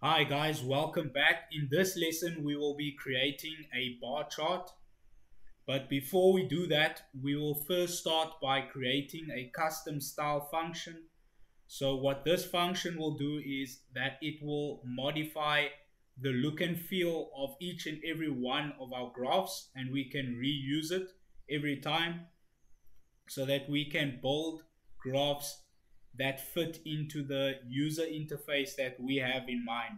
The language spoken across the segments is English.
Hi guys, welcome back. In this lesson, we will be creating a bar chart. But before we do that, we will first start by creating a custom style function. So what this function will do is that it will modify the look and feel of each and every one of our graphs, and we can reuse it every time so that we can build graphs that fit into the user interface that we have in mind.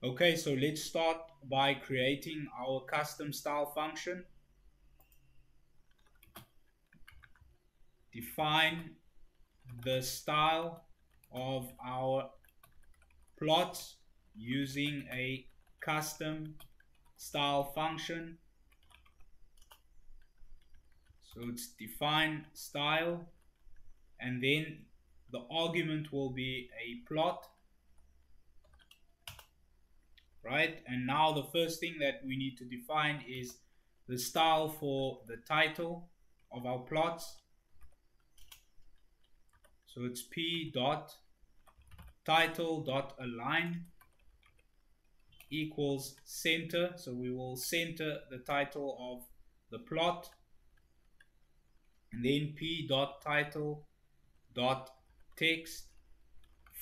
Okay, so let's start by creating our custom style function. Define the style of our plots using a custom style function. So it's define style, and then the argument will be a plot, right? And now the first thing that we need to define is the style for the title of our plots. So it's p dot title dot align equals center. So we will center the title of the plot, and then p dot title dot text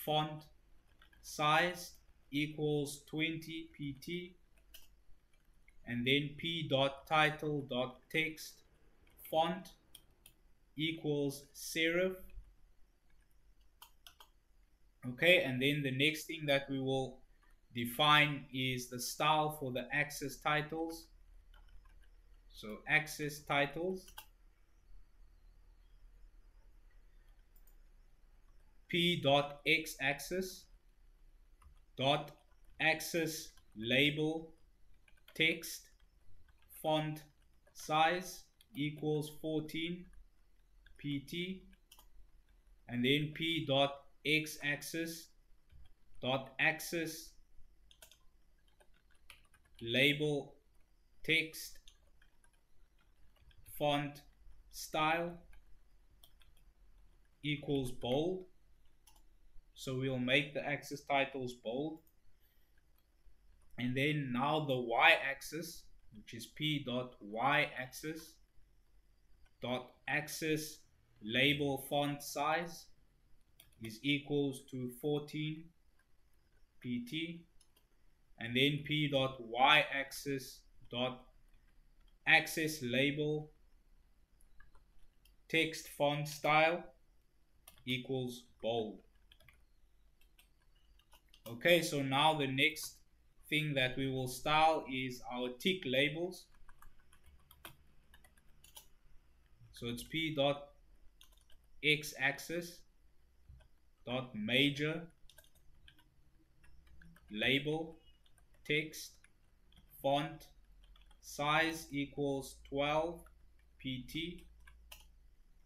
font size equals 20 pt, and then p dot title dot text font equals serif. Okay, and then the next thing that we will define is the style for the axis titles. So axis titles, p dot x axis dot axis label text font size equals 14 pt, and then p dot x axis dot axis label text font style equals bold. So we'll make the axis titles bold. And then now the y axis, which is p dot y axis dot axis label font size is equals to 14 pt, and then p dot y axis dot axis label text font style equals bold. Okay, so now the next thing that we will style is our tick labels. So it's p dot x axis dot major label text font size equals 12 pt,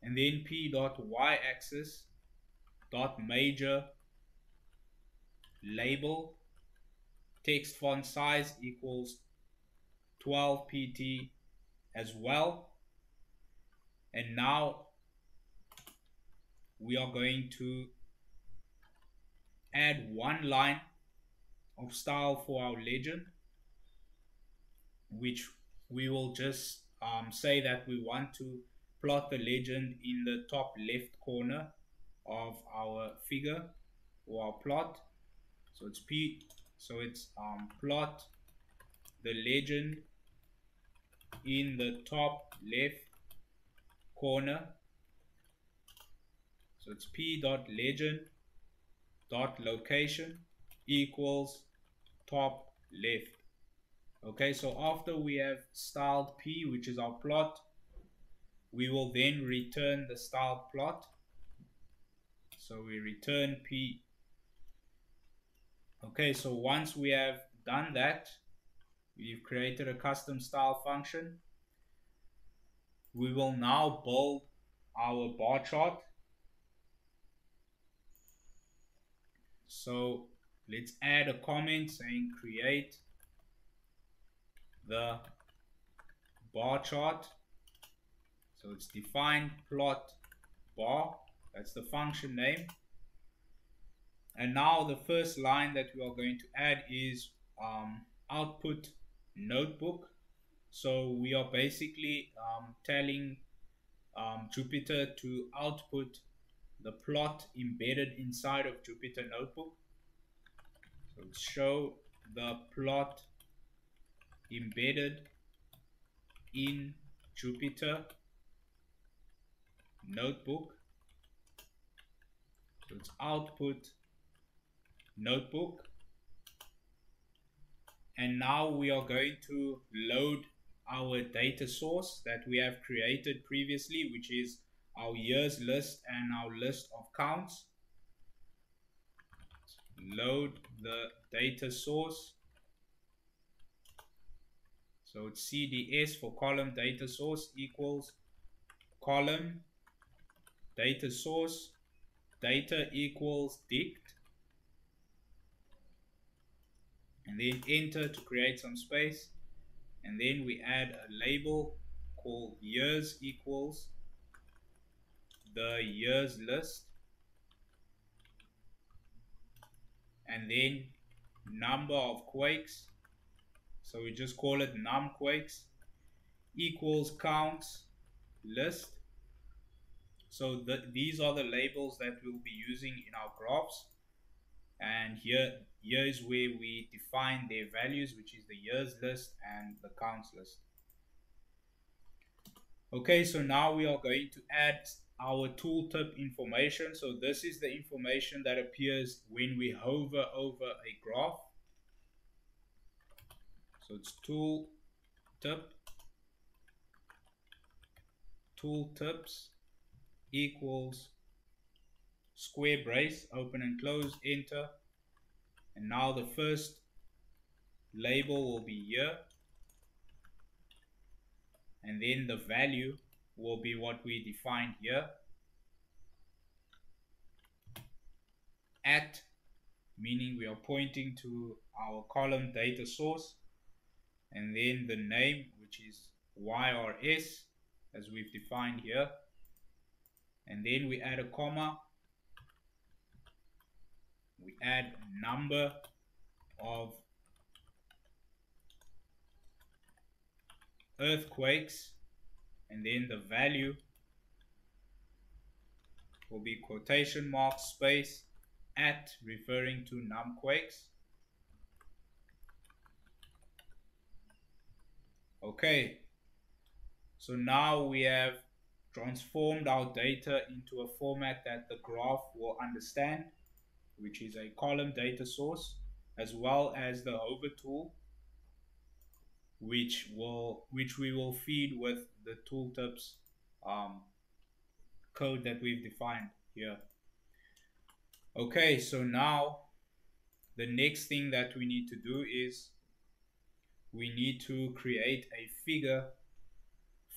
and then p dot y axis dot major label text font size equals 12 pt as well. And now we are going to add one line of style for our legend, which we will just say that we want to plot the legend in the top left corner of our figure or our plot. So it's plot the legend in the top left corner. So it's p dot legend dot location equals top left. Okay, so after we have styled p, which is our plot, we will then return the styled plot. So we return p. Okay, so once we have done that, we've created a custom style function. We will now build our bar chart. So let's add a comment saying create the bar chart. So it's define plot bar, that's the function name. And now the first line that we are going to add is output notebook. So we are basically telling Jupyter to output the plot embedded inside of Jupyter Notebook. So show the plot embedded in Jupyter Notebook. So it's output notebook. And now we are going to load our data source that we have created previously, which is our years list and our list of counts. Load the data source. So it's CDS for column data source equals column data source data equals dict, and then enter to create some space, and then we add a label called years equals the years list, and then number of quakes, so we just call it num quakes, equals counts list. So these are the labels that we'll be using in our graphs, and here is where we define their values, which is the years list and the counts list. Okay, so now we are going to add our tooltip information. So this is the information that appears when we hover over a graph. So it's tooltips equals square brace, open and close, enter. And now the first label will be year, and then the value will be what we defined here, at, meaning we are pointing to our column data source, and then the name, which is YRS, as we've defined here, and then we add a comma, we add number of earthquakes, and then the value will be quotation mark space at, referring to numquakes. Okay, so now we have transformed our data into a format that the graph will understand, which is a column data source, as well as the hover tool, which we will feed with the tooltips code that we've defined here. Okay, so now the next thing that we need to do is we need to create a figure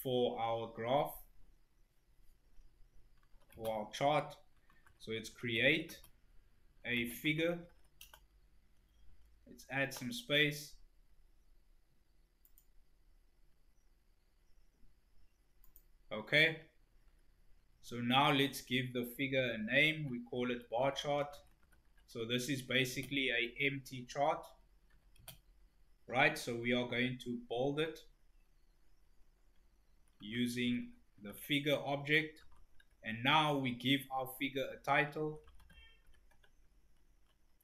for our graph, for our chart. So let's create a figure. Let's add some space. Okay, so now let's give the figure a name. We call it bar chart. So this is basically a empty chart, right? So we are going to bold it using the figure object, and now we give our figure a title,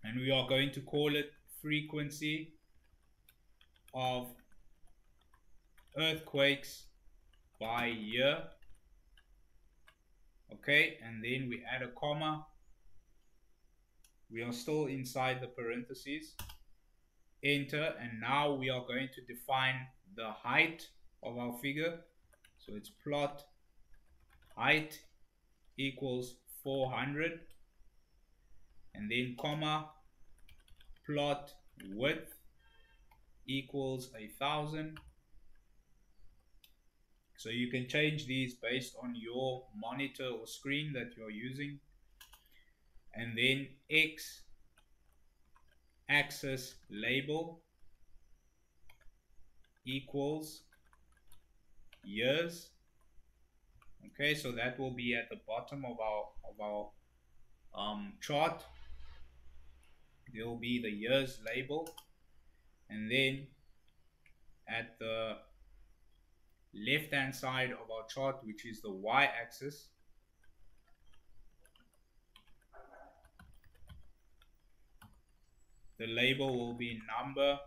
and we are going to call it frequency of earthquakes by year. Okay, and then we add a comma. We are still inside the parentheses, enter, and now we are going to define the height of our figure. So it's plot height equals 400, and then comma, plot width equals 1000. So you can change these based on your monitor or screen that you're using. And then X axis label equals years. Okay, so that will be at the bottom of our chart. there will be the years label, and then at the left hand side of our chart, which is the y-axis, the label will be number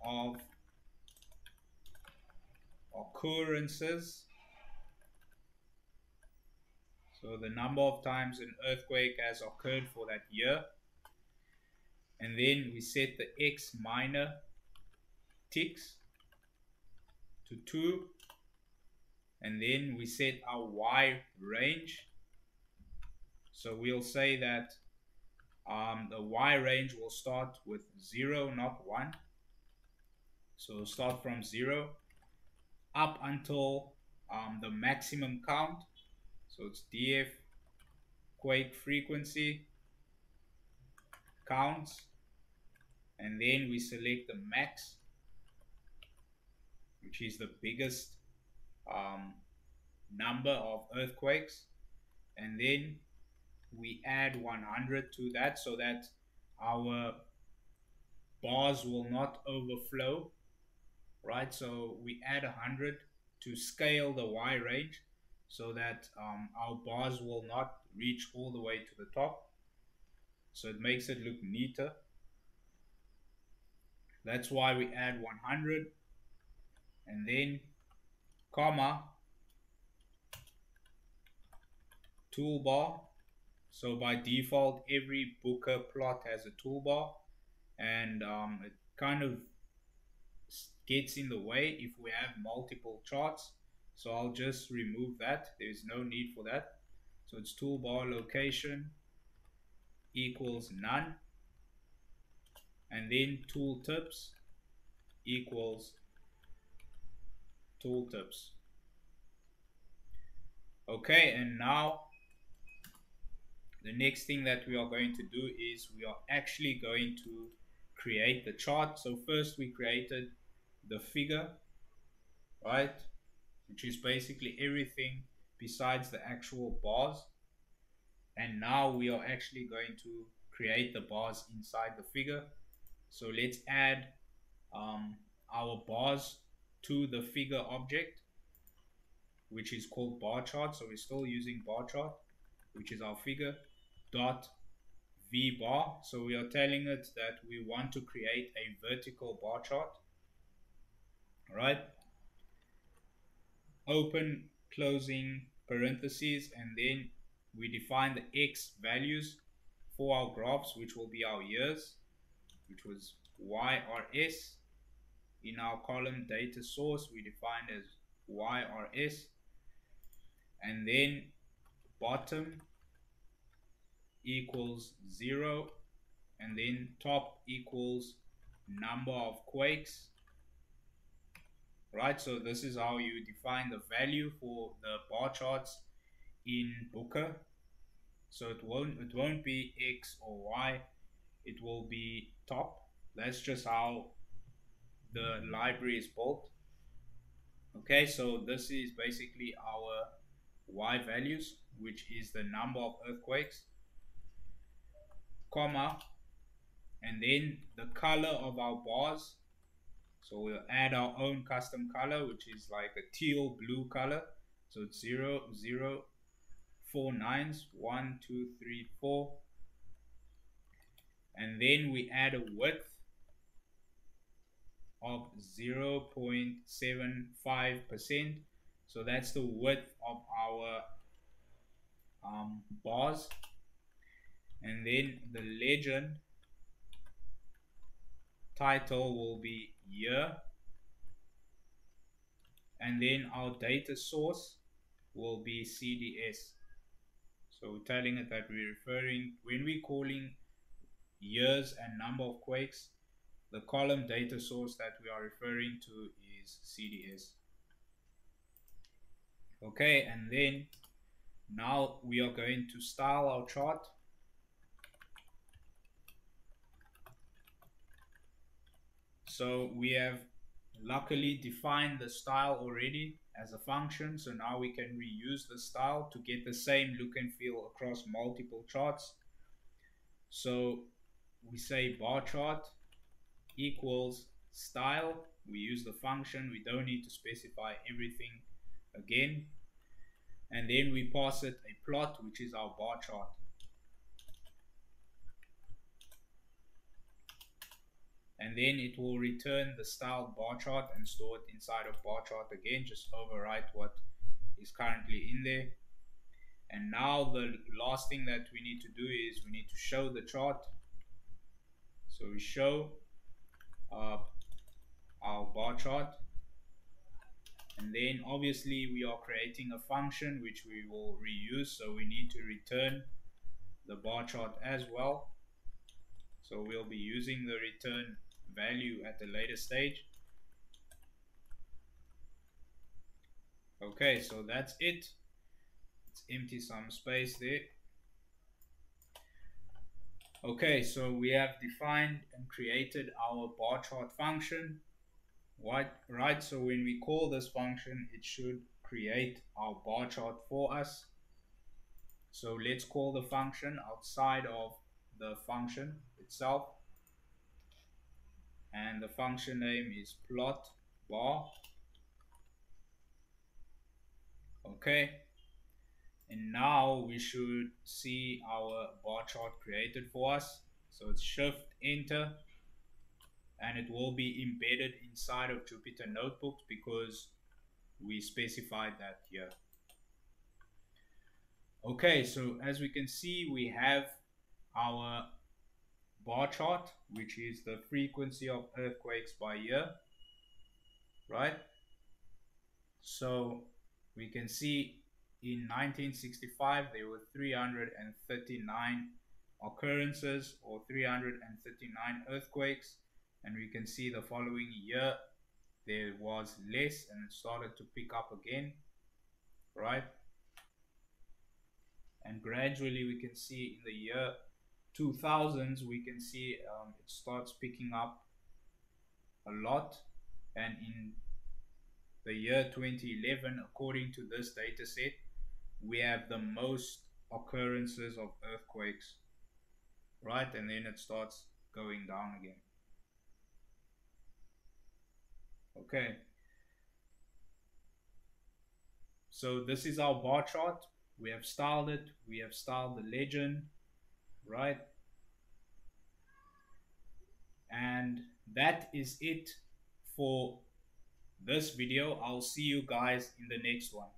of occurrences. So the number of times an earthquake has occurred for that year. And then we set the X minor ticks to 2. And then we set our Y range. So we'll say that the Y range will start with 0, not 1. So we'll start from 0 up until the maximum count. So it's DF quake frequency counts, and then we select the max, which is the biggest number of earthquakes, and then we add 100 to that so that our bars will not overflow, right? So we add 100 to scale the Y range so that our bars will not reach all the way to the top. So it makes it look neater. That's why we add 100 and then comma toolbar. So by default every Bokeh plot has a toolbar, and it kind of gets in the way if we have multiple charts. So I'll just remove that. There's no need for that. So it's toolbar location equals none, and then tooltips equals tooltips. Okay, and now the next thing that we are going to do is we are actually going to create the chart. So first we created the figure, right, which is basically everything besides the actual bars. And now we are actually going to create the bars inside the figure. So let's add our bars to the figure object, which is called bar chart. So we're still using bar chart, which is our figure dot v bar. So we are telling it that we want to create a vertical bar chart, right? Open closing parentheses, and then we define the x values for our graphs, which will be our years, which was YRS. In our column data source we defined as YRS, and then bottom equals 0, and then top equals number of quakes, right? So this is how you define the value for the bar charts in Bokeh. So it won't be X or Y, it will be top. That's just how the library is built. Okay, so this is basically our Y values, which is the number of earthquakes, comma, and then the color of our bars. So we'll add our own custom color, which is like a teal blue color. So it's 0, 0, 4 nines, 1, 2, 3, 4. And then we add a width of 0.75%. So that's the width of our bars. And then the legend title will be year, and then our data source will be CDS. So we're telling it that we're referring, when we're calling years and number of quakes, the column data source that we are referring to is CDS. Okay, and then now we are going to style our chart. So we have luckily defined the style already as a function, so now we can reuse the style to get the same look and feel across multiple charts. So we say bar chart equals style. We use the function, we don't need to specify everything again. And then we pass it a plot, which is our bar chart. And then it will return the styled bar chart and store it inside of bar chart again. Just overwrite what is currently in there. And now the last thing that we need to do is we need to show the chart. So we show our bar chart, and then obviously we are creating a function which we will reuse, so we need to return the bar chart as well. So we'll be using the return value at a later stage. Okay, so that's it. Let's empty some space there. Okay, so we have defined and created our bar chart function. Right, so when we call this function, it should create our bar chart for us. So let's call the function outside of the function itself. And the function name is plot bar. Okay. And now we should see our bar chart created for us. So it's Shift Enter, and it will be embedded inside of Jupyter Notebooks because we specified that here. Okay, so as we can see, we have our bar chart, which is the frequency of earthquakes by year, right? So we can see in 1965 there were 339 occurrences or 339 earthquakes, and we can see the following year there was less and it started to pick up again, right? And gradually we can see in the year 2000s we can see it starts picking up a lot, and in the year 2011, according to this data set, we have the most occurrences of earthquakes, right? And then it starts going down again. Okay, so this is our bar chart. We have styled it, we have styled the legend, right? And that is it for this video. I'll see you guys in the next one.